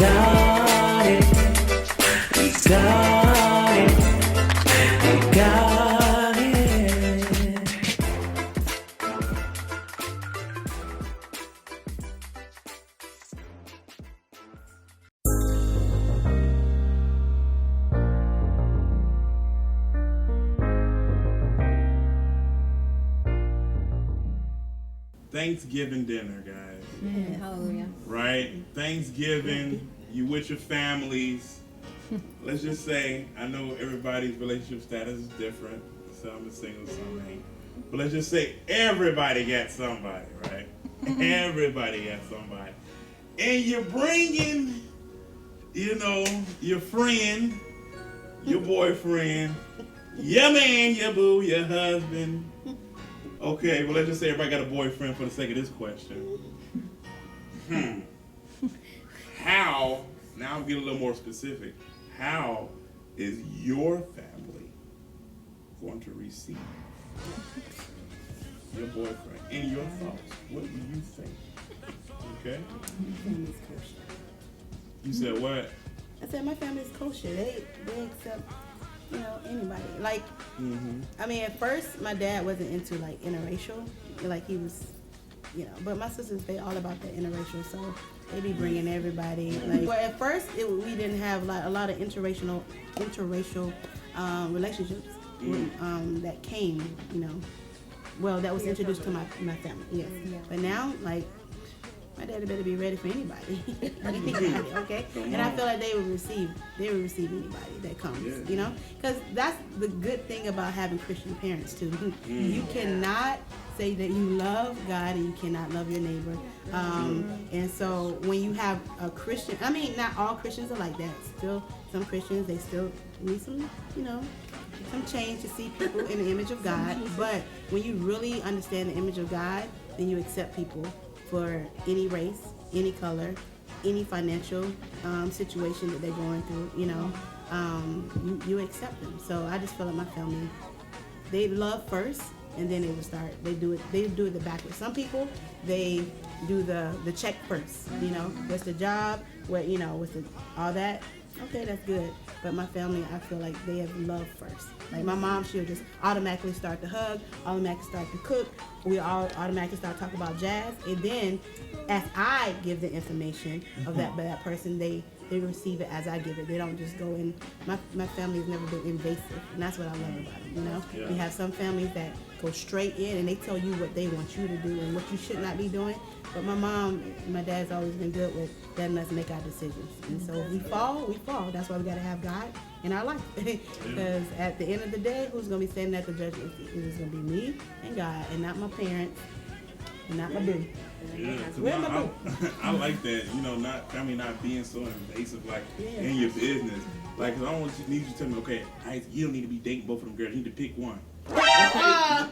got it. We got it. We got it. Thanksgiving dinner, guys. Hallelujah. Right? Thanksgiving, you with your families. Let's just say, I know everybody's relationship status is different. Some are single, some ain't. But let's just say everybody got somebody, right? Everybody got somebody. And you're bringing, your friend, your boyfriend, your man, your boo, your husband. Okay, well, let's just say everybody got a boyfriend for the sake of this question. How, now I'll get a little more specific, how is your family going to receive your boyfriend? In your thoughts, what do you think? Okay? My family's kosher. You said what? I said my family's kosher. They accept, anybody. Like, I mean, at first, my dad wasn't into, like, interracial. Like, he was, but my sisters, they all about that interracial, so they be bringing everybody. Like, but at first, we didn't have, like, a lot of interracial relationships that came, that was introduced to my family, yes. Yeah. But now, like, my daddy better be ready for anybody. Okay? And I feel like they would receive anybody that comes, Because that's the good thing about having Christian parents, too. You cannot say that you love God and you cannot love your neighbor. And so when you have a Christian, I mean, not all Christians are like that. Still, some Christians, they still need some, some change to see people in the image of God. But when you really understand the image of God, then you accept people for any race, any color, any financial situation that they're going through, you accept them. So I just feel like my family, they love first, and then they do it the backwards. Some people, they do the check first, what's the job, what, what's all that. Okay, that's good. But my family, I feel like they have love first. Like my mom, she'll just automatically start to hug, automatically start to cook. We all automatically start talking about jazz. And then as I give the information of that person, they receive it as I give it. They don't just go in. My family has never been invasive. And that's what I love about it, Yeah. We have some families that go straight in and they tell you what they want you to do and what you should not be doing. But my mom and my dad's always been good with letting us make our decisions. And so if we fall, we fall. That's why we got to have God in our life. Because at the end of the day, who's going to be standing at the judgment seat? It's going to be me and God, and not my parents, and not my boo. Yeah, Where's my boo? I like that, family not being so invasive, like, in your business. Like, 'cause I don't need you to tell me, okay, you don't need to be dating both of them girls, you need to pick one. Yeah,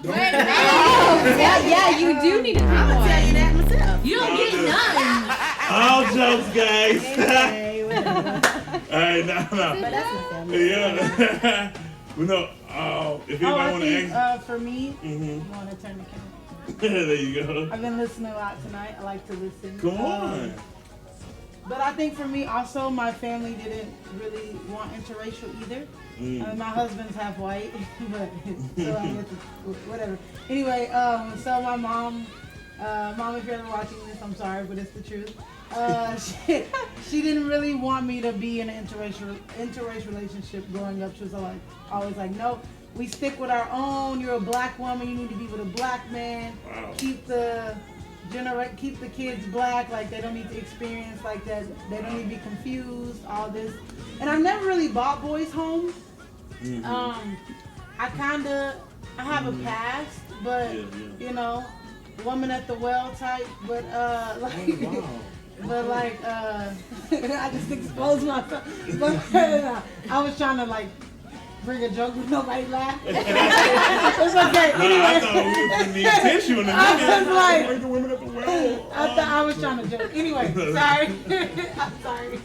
you do need to pick one. I'm going to tell you that myself. You don't get none. All jokes, guys. Anyway, whatever. All right, no. But that's my family. Yeah. Well, no, if anybody want to ask. For me, I want to turn the camera. There you go. I've been listening a lot tonight. I like to listen. Come on. But I think for me also, my family didn't really want interracial either. My husband's half white, but so I guess whatever. Anyway, so my mom, if you're ever watching this, I'm sorry, but it's the truth. She didn't really want me to be in an interracial relationship growing up. She was always like, no, we stick with our own. You're a black woman. You need to be with a black man. Wow. Keep the kids black. Like they don't need to experience like that. They don't need to be confused. All this, and I never really bought boys home. I have a past, but woman at the well type. But I just exposed myself. But I was trying to bring a joke, but nobody laughed. It's okay. Anyway. I thought we were going to need tissue in the minute. Bring the women at the well. I thought I was trying to joke. Anyway, sorry. I'm sorry.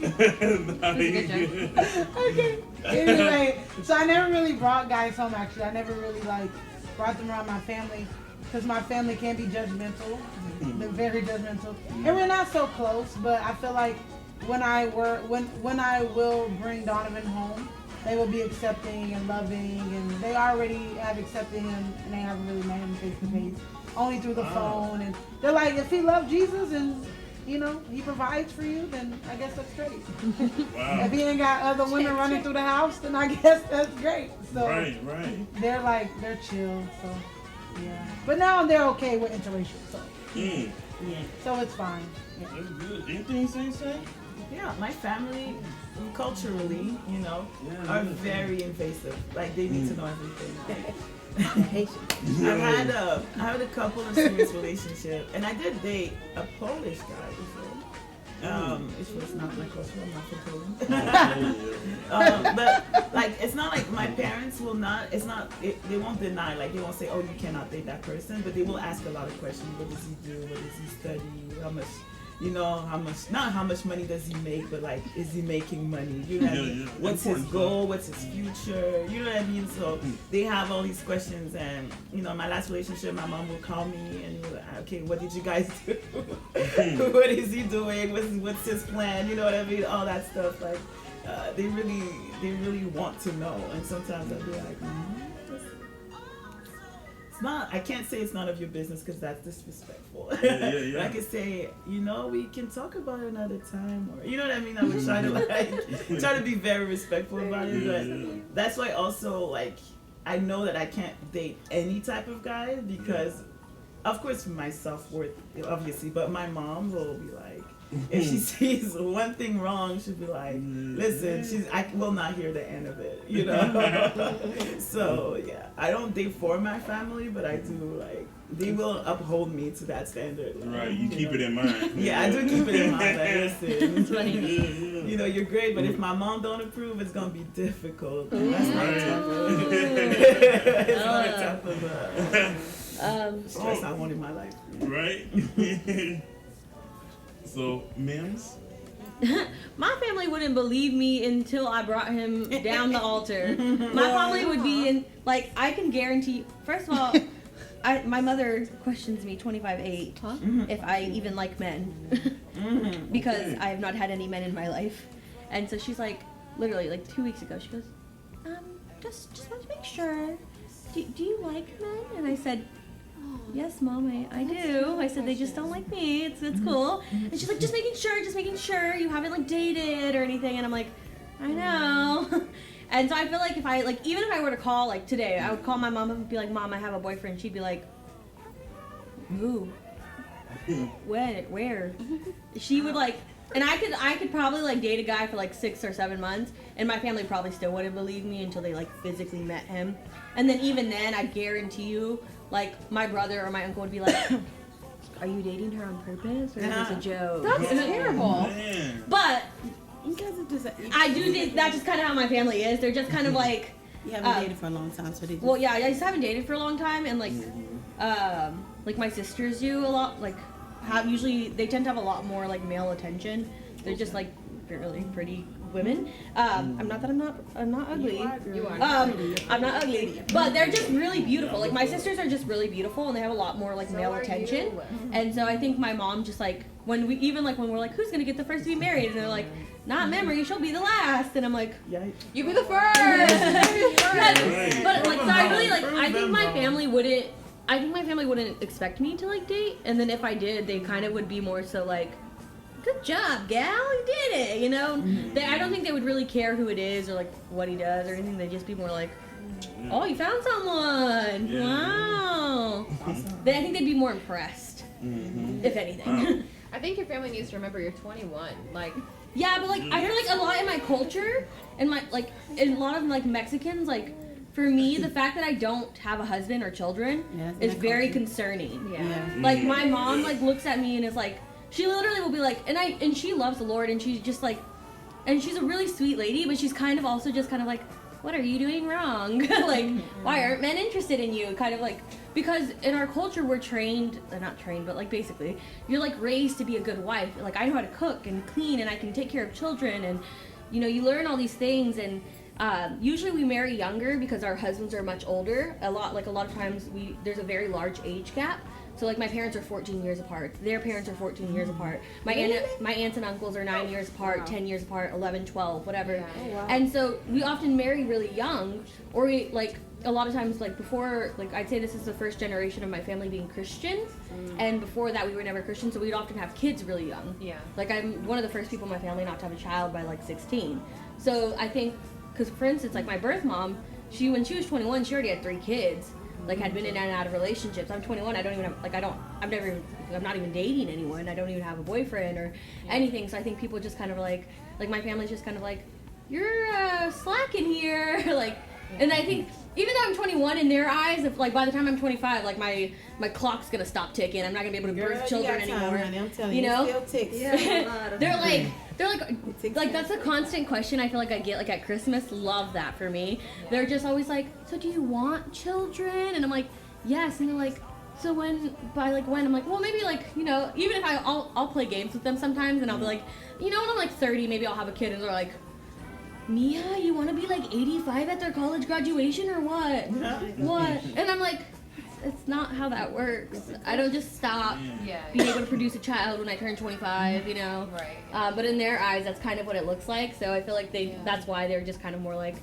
Okay. Anyway, so I never really brought guys home, actually. I never really brought them around my family because my family can be judgmental. They're very judgmental. And we're not so close, but I feel like when I will bring Donovan home, they will be accepting and loving, and they already have accepted him, and they haven't really met him face to face, only through the phone. And they're like, if he loves Jesus and he provides for you, then I guess that's great. Wow. If he ain't got other women running through the house, then I guess that's great. So Right. they're chill. So yeah, but now they're okay with interracial. So so it's fine. Yeah. That's good. Anything say? Yeah, my family, culturally, are very invasive. Like, they need to know everything. Like, I had a couple of serious relationship, and I did date a Polish guy before. Which was not my culture, I'm not from Poland. But like, it's not like my parents will not. They won't deny. Like, they won't say, "Oh, you cannot date that person," but they will ask a lot of questions. What does he do? What does he study? How much? Not how much money does he make, but like, is he making money? You know what I mean? What's his goal? What's his future? You know what I mean? So they have all these questions, and my last relationship, my mom would call me and be like, okay, what did you guys do? What is he doing? What's his plan? You know what I mean? All that stuff. Like, they really want to know, and sometimes I'll be like, it's not. I can't say it's none of your business because that's disrespectful. Yeah. I could say, we can talk about it another time, or you know what I mean. I would try to try to be very respectful about it, but that's why also like I know that I can't date any type of guy because, of course, my self-worth obviously, but my mom will be like. If she sees one thing wrong, she'll be like, listen, I will not hear the end of it, So, yeah, I don't date for my family, but I do, they will uphold me to that standard. Right, you keep it in mind. Yeah, I do keep it in mind. Like, listen, It's funny. You're great, but if my mom don't approve, it's going to be difficult. That's not tough of stress I want in my life. Right? So, Mims? My family wouldn't believe me until I brought him down the altar. My family would be in, I can guarantee, first of all, my mother questions me 25/8 if I even like men. Because I have not had any men in my life. And so she's literally 2 weeks ago, she goes, just want to make sure, do you like men? And I said, yes, Mom, I do. I said, they just don't like me. It's cool. And she's like, just making sure you haven't dated or anything. And I'm like, I know. And so I feel like if I even if I were to call today, I would call my mom and be like, Mom, I have a boyfriend. She'd be like, who? Where? She would and I could probably date a guy for 6 or 7 months, and my family probably still wouldn't believe me until they physically met him. And then even then, I guarantee you, my brother or my uncle would be like, are you dating her on purpose or is this a joke? That's terrible. Man. But You guys are just. I do think that's just kind of how my family is. They're just kind of You haven't dated for a long time, so they. well, yeah, I just haven't dated for a long time, and my sisters do a lot. Usually they tend to have a lot more male attention. They're just really pretty women. I'm not ugly. You are. I'm not ugly, but they're just really beautiful. My sisters are just really beautiful, and they have a lot more male attention. And so I think my mom just when we're who's gonna get the first to be married, and they're like, not Memory, she'll be the last, and I'm like, Yikes. You be the first. yes. But so I really I think my family wouldn't. I think my family wouldn't expect me to date, and then if I did, they kind of would be more so good job, gal, you did it, I don't think they would really care who it is or what he does or anything. They'd just be more oh, you found someone, wow. Awesome. Then I think they'd be more impressed, if anything. I think your family needs to remember you're 21. Yeah, but I hear a lot in my culture and in a lot of Mexicans, for me, the fact that I don't have a husband or children is very concerning. Yeah. My mom looks at me and is she literally will be and she loves the Lord, and she's just and she's a really sweet lady, but she's kind of also just kind of what are you doing wrong? Why aren't men interested in you? Kind of because in our culture we're trained, not trained, but basically you're raised to be a good wife. I know how to cook and clean, and I can take care of children, and you learn all these things, and usually we marry younger because our husbands are much older. A lot of times there's a very large age gap. So like my parents are 14 years apart. Their parents are 14 years apart. My aunts and uncles are 9 years apart, 10 years apart, 11, 12, whatever. And so we often marry really young, or we like a lot of times like before, like I'd say this is the first generation of my family being Christian, and before that we were never Christian, so we'd often have kids really young. Yeah. Like I'm one of the first people in my family not to have a child by like 16. So I think, because for instance, like my birth mom, when she was 21, she already had 3 kids. Like had been in and out of relationships. I'm 21. I don't even have I'm not even dating anyone. I don't even have a boyfriend or anything. So I think people just kind of like my family's just kind of like, you're slacking here, like. And I think even though I'm 21, in their eyes, if like by the time I'm 25, like my clock's gonna stop ticking. I'm not gonna be able to birth children anymore. I'm telling you know, it still ticks. they're like that's a constant question I feel like I get like at Christmas. Love that for me. They're just always like, so do you want children? And I'm like, yes. And they're like, so when? I'm like, well, maybe like, you know, even if I'll play games with them sometimes, and I'll be like, you know, when I'm like 30, maybe I'll have a kid, and they're like, Mia, you want to be like 85 at their college graduation or what? What? And I'm like, it's not how that works. I don't just stop being able to produce a child when I turn 25, you know? Right. But in their eyes, that's kind of what it looks like. So I feel like that's why they're just kind of more like,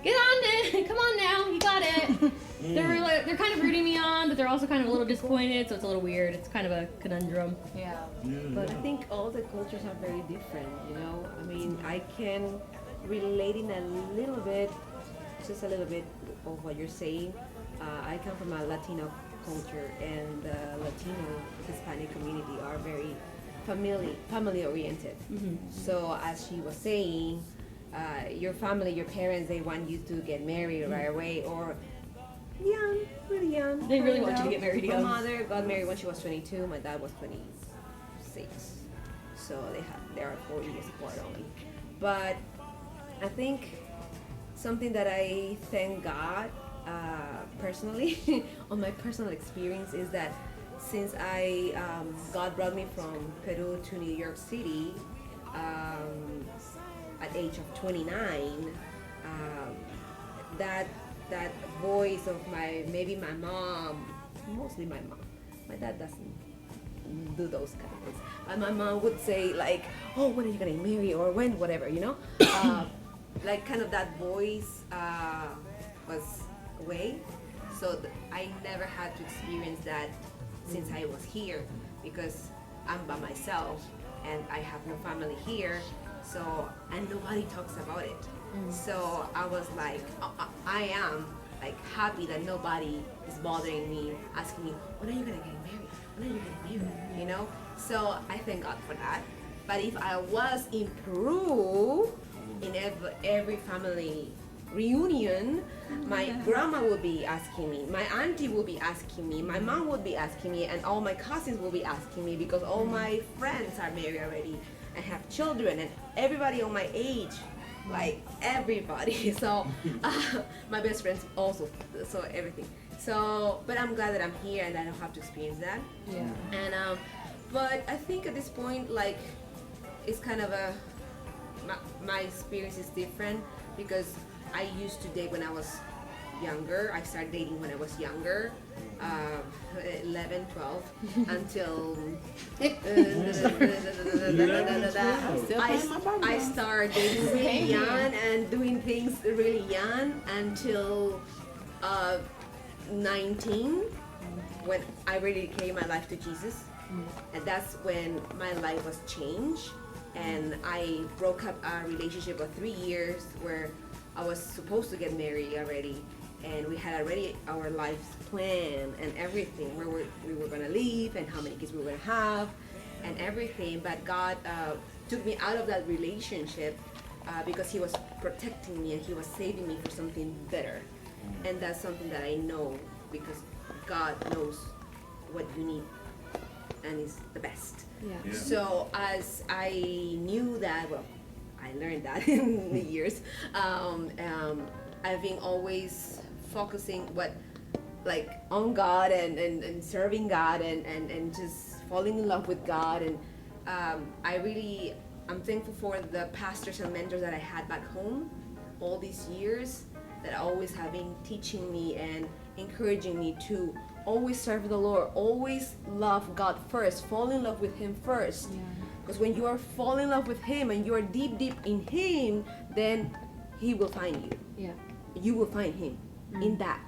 get on it, come on now, you got it. They're kind of rooting me on, but they're also kind of a little disappointed, so it's a little weird. It's kind of a conundrum. Yeah. But I think all the cultures are very different, you know? I mean, I can relate in a little bit, just a little bit of what you're saying. I come from a Latino culture, and the Latino Hispanic community are very family oriented. So as she was saying, your family, your parents, they want you to get married right away, or young, really young. They really want you to get married young. My mother got married when she was 22. My dad was 26. So they are 4 years apart only. But I think something that I thank God personally on my personal experience is that since God brought me from Peru to New York City at age of 29, that voice of maybe my mom, mostly my mom. My dad doesn't do those kind of things. And my mom would say like, oh, when are you gonna marry, or when, whatever, you know? Like kind of that voice was away. So I never had to experience that since I was here, because I'm by myself and I have no family here. So, and nobody talks about it. So I was like, I am like happy that nobody is bothering me, asking me, when are you gonna get married? When are you gonna marry? You know? So I thank God for that. But if I was in Peru, in every family reunion, my grandma would be asking me, my auntie would be asking me, my mom would be asking me, and all my cousins will be asking me, because all my friends are married already and have children, and everybody on my age, like everybody. So my best friends also, so everything. So, but I'm glad that I'm here and I don't have to experience that. Yeah. And but I think at this point, like, it's kind of my experience is different, because I used to date when I was younger. I started dating when I was younger, 11, 12, until I started dating really young and doing things really young until 19, when I really gave my life to Jesus. And that's when my life was changed, and I broke up a relationship of 3 years where I was supposed to get married already, and we had already our lives planned and everything, where we were gonna live and how many kids we were gonna have and everything. But God took me out of that relationship because He was protecting me and He was saving me for something better. And that's something that I know, because God knows what you need and is the best. Yeah. So as I knew that, well, I learned that in the years. I've been always focusing on God and serving God and just falling in love with God. And I'm thankful for the pastors and mentors that I had back home all these years, that always have been teaching me and encouraging me to always serve the Lord, always love God first, fall in love with Him first. Because when you are fall in love with Him and you are deep in Him, then He will find you. Yeah. You will find Him in that.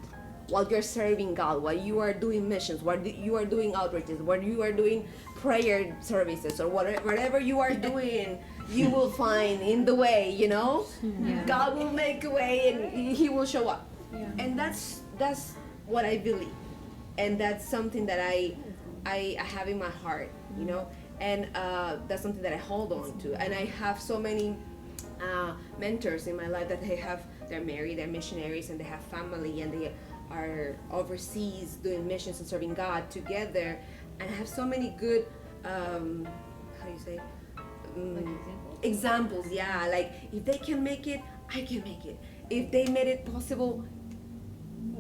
While you're serving God, while you are doing missions, while you are doing outreaches, while you are doing prayer services, or whatever you are doing, you will find in the way, you know? Yeah. God will make a way and He will show up. Yeah. And that's what I believe. And that's something that I have in my heart, you know? And that's something that I hold on to. And I have so many mentors in my life that they're married, they're missionaries, and they have family, and they are overseas doing missions and serving God together. And I have so many good, how do you say? Examples, yeah. Like, if they can make it, I can make it. If they made it possible,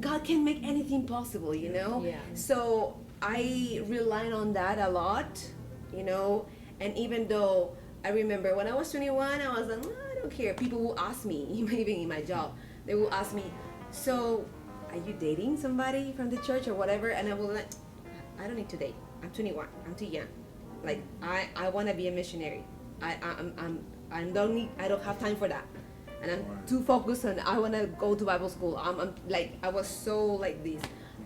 God can make anything possible, you know? Yeah. So I rely on that a lot, you know? And even though I remember when I was 21, I was like, I don't care. People will ask me, even in my job, they will ask me, so are you dating somebody from the church or whatever? And I will like, I don't need to date. I'm 21. I'm too young. Like, I want to be a missionary. I don't have time for that. And I'm too focused on, I want to go to Bible school. I'm like, I was so like this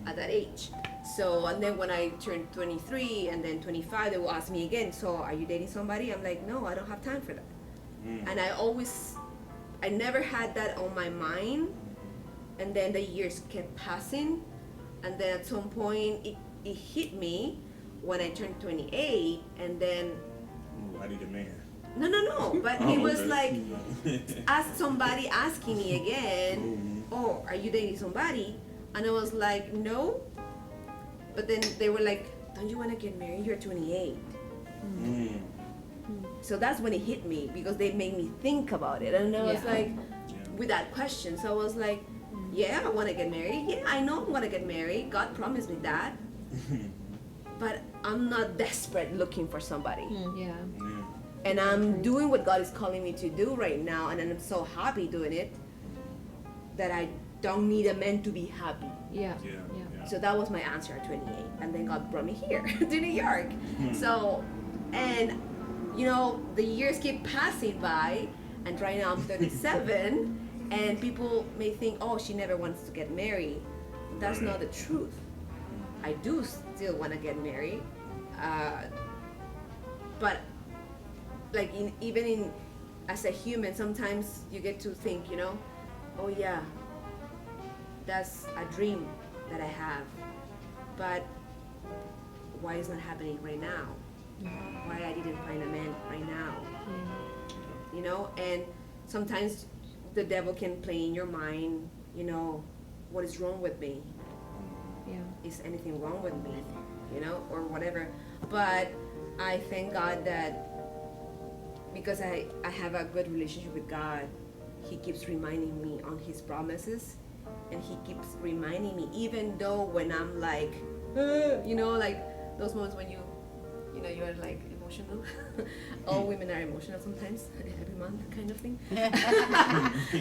at that age. So, and then when I turned 23 and then 25, they will ask me again, so are you dating somebody? I'm like, no, I don't have time for that. And I never had that on my mind. And then the years kept passing. And then at some point, it hit me when I turned 28. And then... I need a man. No. But it was like, ask somebody asking me again, oh, are you dating somebody? And I was like, no. But then they were like, don't you want to get married? You're 28. So that's when it hit me, because they made me think about it. And I was like, with that question. So I was like, yeah, I want to get married. Yeah, I know I want to get married. God promised me that. But I'm not desperate looking for somebody. Yeah. And I'm doing what God is calling me to do right now. And I'm so happy doing it that I don't need a man to be happy. Yeah. So that was my answer at 28. And then God brought me here to New York. So, and you know, the years keep passing by. And right now I'm 37. And people may think, oh, she never wants to get married. That's not the truth. I do still want to get married. But like even as a human, sometimes you get to think, you know, oh yeah, that's a dream that I have. But why is not happening right now? Why I didn't find a man right now? You know, and sometimes the devil can play in your mind, you know, what is wrong with me? Is anything wrong with me? You know, or whatever. But I thank God that because I have a good relationship with God, He keeps reminding me on His promises, and He keeps reminding me, even though when I'm like, you know, like those moments when you know, you are like emotional. All women are emotional sometimes, every month kind of thing.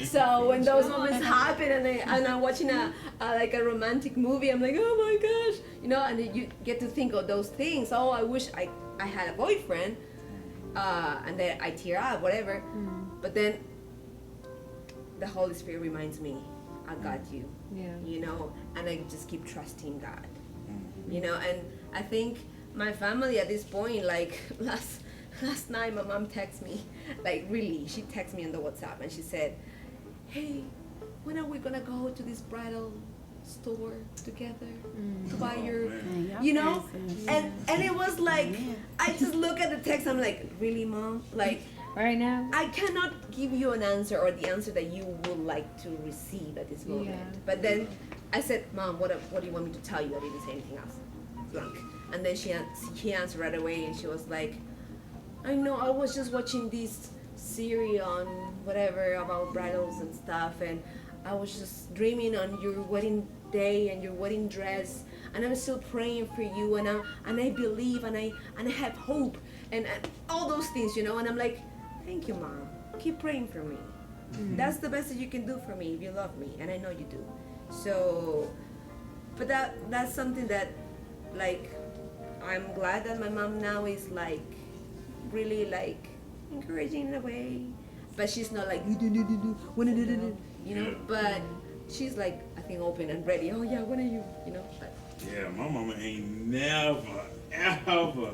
So when those moments happen and I'm watching a like a romantic movie, I'm like, oh my gosh, you know, and then you get to think of those things. Oh, I wish I had a boyfriend, and then I tear up, whatever. But then the Holy Spirit reminds me, I got you. You know, and I just keep trusting God. You know, and I think my family at this point, like last night my mom texted me, like really, she texted me on the WhatsApp and she said, hey, when are we gonna go to this bridal store together to buy your, you know? And it was like, I just look at the text, I'm like, really, Mom? Like, right now? I cannot give you an answer or the answer that you would like to receive at this moment. But then I said, Mom, what do you want me to tell you? I didn't say anything else. Blank. And then she answered right away, and she was like, I know, I was just watching this series on whatever about bridals and stuff, and I was just dreaming on your wedding day and your wedding dress, and I'm still praying for you, and I believe, and I have hope, and all those things, you know. And I'm like, thank you, Mom. Keep praying for me. That's the best that you can do for me if you love me, and I know you do. So but that's something that, like, I'm glad that my mom now is like really like encouraging in a way, but she's not like you know. But she's like, I think, open and ready. Oh yeah, when are you? You know. But Yeah, my mama ain't never ever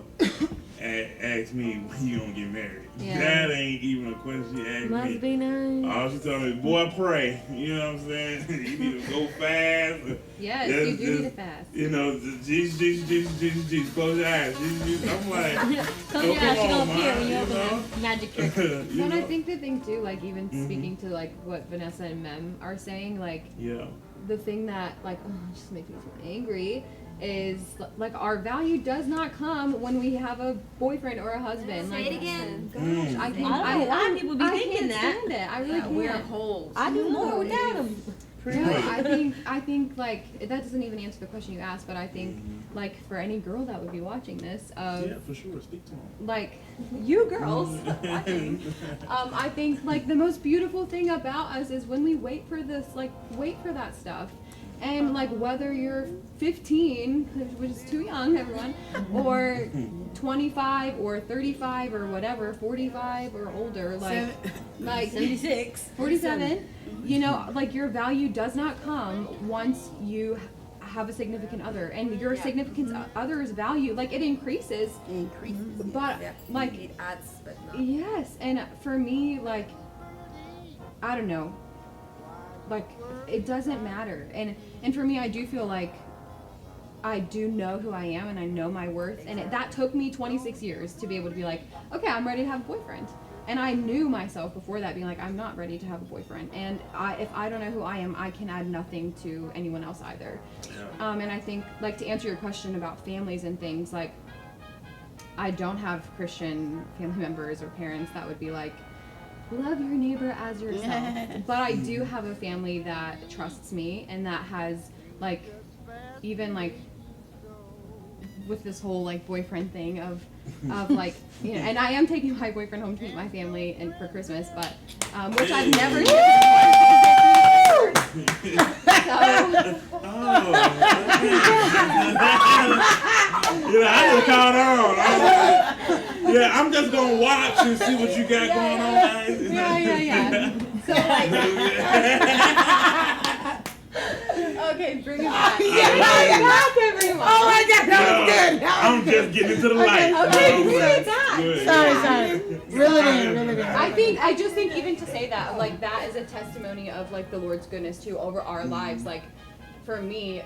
asked me when you gonna get married. Yeah. That ain't even a question she asked Must me. be nice. All she told me, boy, pray. You know what I'm saying? You need to go fast. Yes, Just- you do need to just, fast. You know, Jesus, Jesus, Jesus, Jesus, Jesus. Close your eyes. Jesus, Jesus. I'm like, Close oh, your eyes, come it'll on, appear when you man, open know? them. Magic trick. You But I know? think the thing too, like even speaking to like what Vanessa and Mem are saying, like Yeah. the thing that like just makes me so angry is like our value does not come when we have a boyfriend or a husband. Say Like, it again. gosh, I can't. I don't know why people be I thinking can't that. stand it. I really can't. We're holes. I do more without them. No, I think like that doesn't even answer the question you asked, but I think like for any girl that would be watching this, Yeah, for sure. Speak to him. like you girls watching, I think like the most beautiful thing about us is when we wait for that stuff. And like whether you're 15, which is too young, everyone, or 25 or 35 or whatever, 45 or older, like 76. 47, you know, like your value does not come once you have a significant other, and your significant other's value, like it increases, but yeah, like it adds, but not. yes, and for me, like I don't know, like it doesn't matter, and for me, I do feel like I do know who I am and I know my worth, and that took me 26 years to be able to be like, okay, I'm ready to have a boyfriend. And I knew myself before that, being like, I'm not ready to have a boyfriend, and if I don't know who I am, I can add nothing to anyone else either. And I think, like, to answer your question about families and things, like I don't have Christian family members or parents that would be like, love your neighbor as yourself. But I do have a family that trusts me and that has, like, even like with this whole like boyfriend thing of like, you know, and I am taking my boyfriend home to meet my family and for Christmas, but which I've never done. I just caught on. Yeah, I'm just gonna watch and see what you got going on, guys. Yeah. So like, okay, bring it back. Bring it back, everyone. Oh my God, that was good. I'm just getting into the light. Okay, bring it back. Good. Sorry. Reel it in. I just think even to say that, like, that is a testimony of like the Lord's goodness too over our lives. Like, for me,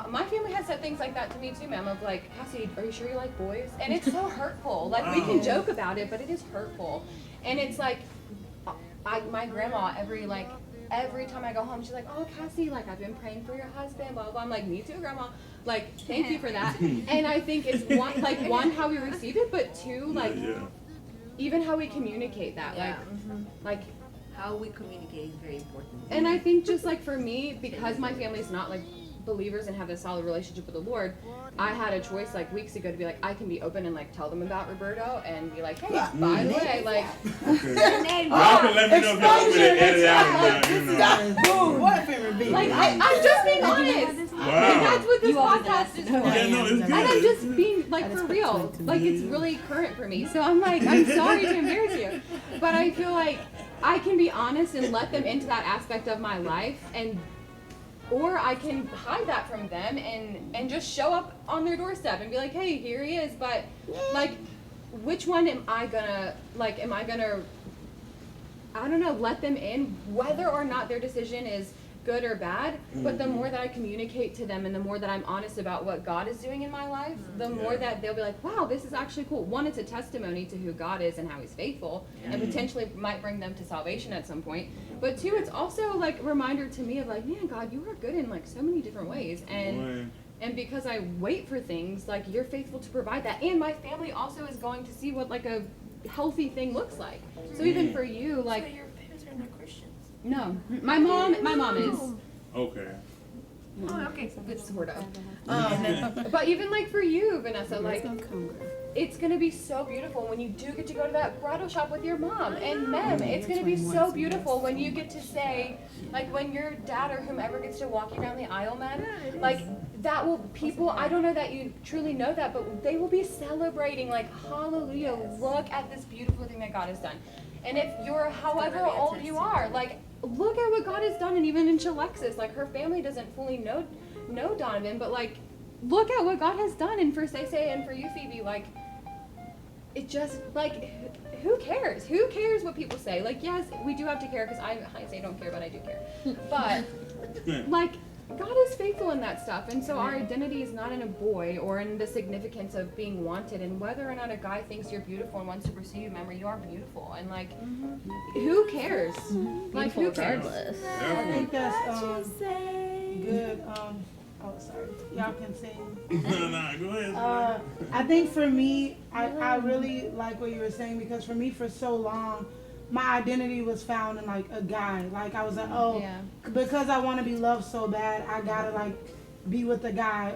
my family has said things like that to me too, ma'am. Of like, Cassie, are you sure you like boys? And it's so hurtful. Like, we can joke about it, but it is hurtful. And it's like, my grandma every time I go home, she's like, oh, Cassie, like, I've been praying for your husband, blah, blah. I'm like, me too, Grandma. Like, thank you for that. And I think it's one, how we receive it, but two, like, even how we communicate that. Like, How we communicate is very important. and I think just like for me, because my family's not like believers and have a solid relationship with the Lord, I had a choice like weeks ago to be like, I can be open and like tell them about Roberto and be like, hey, by the way, like, Y'all can let me know if y'all want me to edit out. You know. Boom, what a favorite beat. like I'm just being honest. Wow. And that's what this You always podcast is for. Yeah, no, it's good. And I'm just being like for real. Like it's really current for me. So I'm like, I'm sorry to embarrass you. But I feel like I can be honest and let them into that aspect of my life, and or I can hide that from them and just show up on their doorstep and be like, hey, here he is. But like, which one am I gonna I don't know, let them in, whether or not their decision is good or bad, but the more that I communicate to them and the more that I'm honest about what God is doing in my life, the more that they'll be like, wow, this is actually cool. One, it's a testimony to who God is and how he's faithful, and potentially might bring them to salvation at some point. But two, it's also like a reminder to me of like, man, God, you are good in like so many different ways. And because I wait for things, like you're faithful to provide that. And my family also is going to see what like a healthy thing looks like. So even for you, like, So your parents are not Christians? no, my mom is. Okay. Oh, okay. Good, sort of. But even like for you, Vanessa, like it's gonna be so beautiful when you do get to go to that bridal shop with your mom and Mem. It's gonna be so beautiful when you get to say, like, when your dad or whomever gets to walk you down the aisle, Mem. Like that will people, I don't know that you truly know that, but they will be celebrating like, hallelujah, look at this beautiful thing that God has done. And if you're however old you are, like, look at what God has done. And even in Alexis, like, her family doesn't fully know Donovan, but like, look at what God has done. And for Say and for you, Phoebe, like, it just, like, who cares? Who cares what people say? Like, yes, we do have to care, because I say don't care, but I do care. But, like, God is faithful in that stuff. And so our identity is not in a boy or in the significance of being wanted. And whether or not a guy thinks you're beautiful and wants to pursue you, remember, you are beautiful. And, like, who cares? Like, who cares? Regardless. I think that's good. Oh, sorry. Y'all can sing. Nah, go ahead. I think for me, I really like what you were saying, because for me, for so long, my identity was found in like a guy. Like I was like, oh, because I want to be loved so bad, I gotta like be with a guy,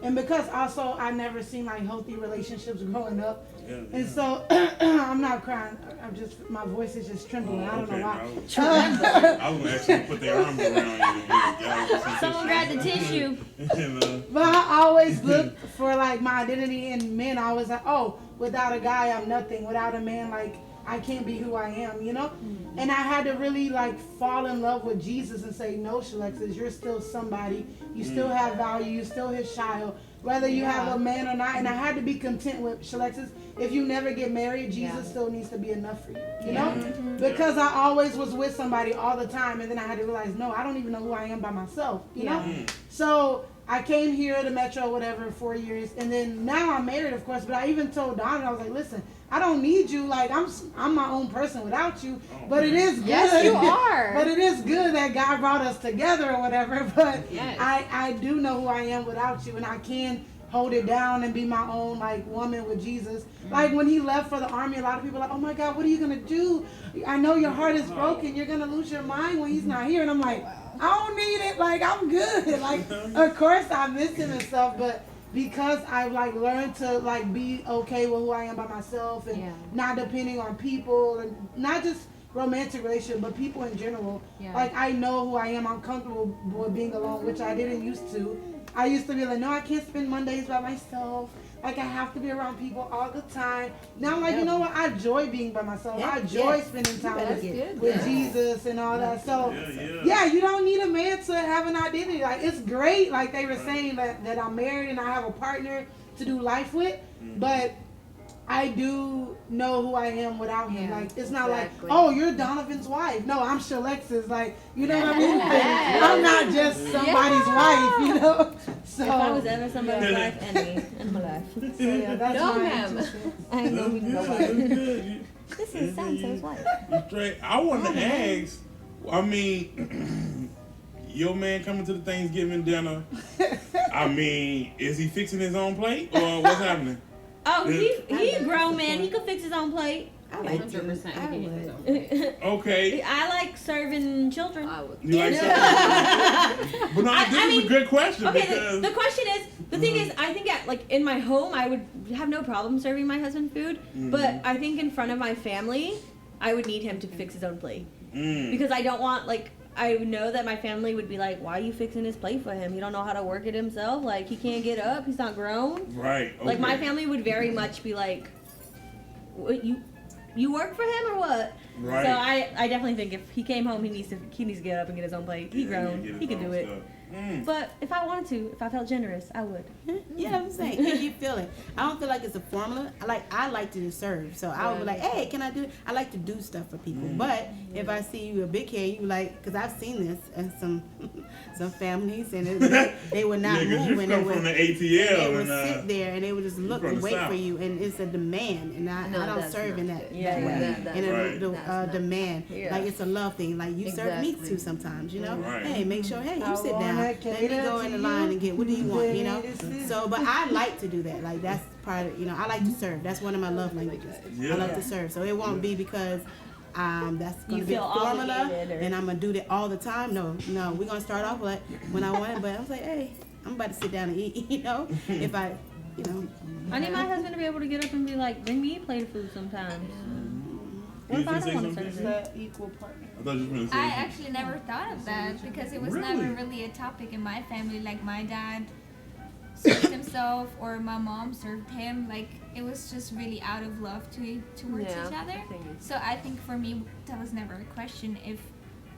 and because also I never seen like healthy relationships growing up. And so I'm not crying. My voice is just trembling. I don't know why. I was gonna actually put their arms around you. Someone grab the tissue. But I always looked for like my identity in men. I was like, oh, without a guy, I'm nothing. Without a man, like I can't be who I am, you know? And I had to really like fall in love with Jesus and say, no, Alexis, you're still somebody. You still have value. You're still his child, whether you have a man or not. And I had to be content with Alexis. If you never get married, Jesus still needs to be enough for you, you know? Because I always was with somebody all the time. And then I had to realize, no, I don't even know who I am by myself, you know? So I came here to Metro, whatever, 4 years. And then now I'm married, of course. But I even told Don, I was like, listen, I don't need you. Like, I'm my own person without you. But it is good. Yes, you are. But it is good that God brought us together or whatever. But I do know who I am without you. And I can hold it down and be my own, like, woman with Jesus. Like, when he left for the army, a lot of people are like, oh, my God, what are you going to do? I know your heart is broken. You're going to lose your mind when he's not here. And I'm like, I don't need it. Like, I'm good. Like, of course I miss him and stuff, but because I've like learned to like be okay with who I am by myself and not depending on people, and not just romantic relationship, but people in general. Like I know who I am. I'm comfortable with being alone, which I didn't used to. I used to be like, no, I can't spend Mondays by myself. Like I have to be around people all the time. Now I'm like, you know what? I enjoy being by myself. I enjoy spending time with Jesus and all that. So you don't need a man to have an identity. Like it's great, like they were saying that I'm married and I have a partner to do life with, but I do know who I am without him. Like it's not like, oh, you're Donovan's wife. No, I'm Alexis. Like you know what I mean? I'm not just somebody's wife. You know. So if I was ever somebody's wife, Annie, in my life. So that's my I ain't gonna be nobody. This is so-and-so's wife. Straight. I wanted to ask. I mean, your man coming to the Thanksgiving dinner. I mean, is he fixing his own plate or what's happening? Oh, he a grown man. He could fix his own plate. I like 100%. Okay. I like serving children. You like serving? But no, this is a good question. Okay, because the question is, the thing is, I think like in my home, I would have no problem serving my husband food. But I think in front of my family, I would need him to fix his own plate. Because I don't want, like, I know that my family would be like, why are you fixing his plate for him? He don't know how to work it himself. Like, he can't get up. He's not grown. Right. Okay. Like, my family would very much be like, what, you work for him or what? Right. So I definitely think if he came home, he needs to get up and get his own plate. He grown. He can do it. But if I wanted to, if I felt generous, I would. Yeah, I'm saying, if you feel it. I don't feel like it's a formula. I like to serve. So I would be like, hey, can I do it? I like to do stuff for people. But if I see you a big head, you like, because I've seen this in some families, and they would not move. And they would, from the ATL they would sit there and they would just look and wait for you. And it's a demand. And I don't serve in that way. Demand. Like it's a love thing. Like you serve me too sometimes, you know? Right. Hey, make sure, hey, you sit down. Let me go in the line and get, what do you want, you know? So, but I like to do that. Like, that's part of, I like to serve. That's one of my love languages. I like to serve. So it won't be because that's going to be a formula and I'm going to do that all the time. No, we're going to start off like when I want it, but I was like, hey, I'm about to sit down and eat, if I, I need my husband to be able to get up and be like, bring me a plate of food sometimes. What if I don't want to serve it? equal partner. I actually never thought of that because it was never really a topic in my family. Like my dad myself or my mom served him, like it was just really out of love towards Yeah, each other. I think it's- So I think for me that was never a question. If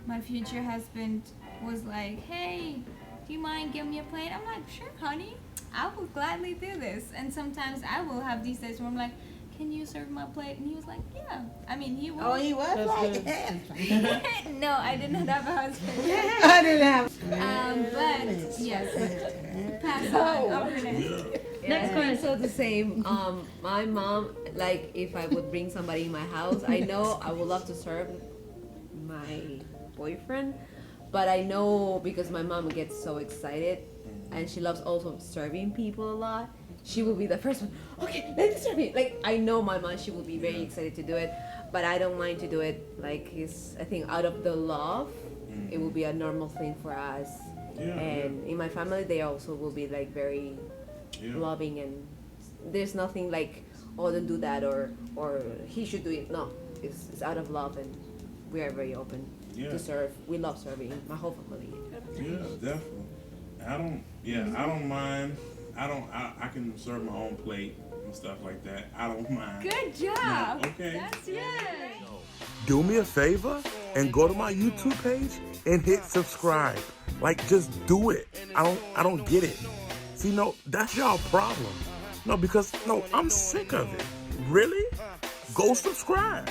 my future husband was like, hey, do you mind giving me a plate? I'm like, sure, honey, I will gladly do this. And sometimes I will have these days where I'm like, can you serve my plate? And he was like, yeah. I mean, he will. Oh, he was That's like, good. yeah. No, I did not have a husband. I didn't have. But yes, pass on. Over next. Next I question. think so the same. My mom, like, if I would bring somebody in my house, I know I would love to serve my boyfriend, but I know because my mom gets so excited, and she loves also serving people a lot. She will be the first one. Okay, let me serve you. Like, I know my mom, she will be very excited to do it, but I don't mind to do it. Like, I think out of the love, it will be a normal thing for us. Yeah, And in my family, they also will be like very loving, and there's nothing like, oh, don't do that, or he should do it. No, it's out of love, and we are very open to serve. We love serving, my whole family. Yeah, definitely. I don't mind. I can serve my own plate and stuff like that. I don't mind. Good job. Okay. That's good. Do me a favor and go to my YouTube page and hit subscribe. Like, just do it. I don't get it. See, no, that's y'all problem. No, because, no, I'm sick of it. Really? Go subscribe.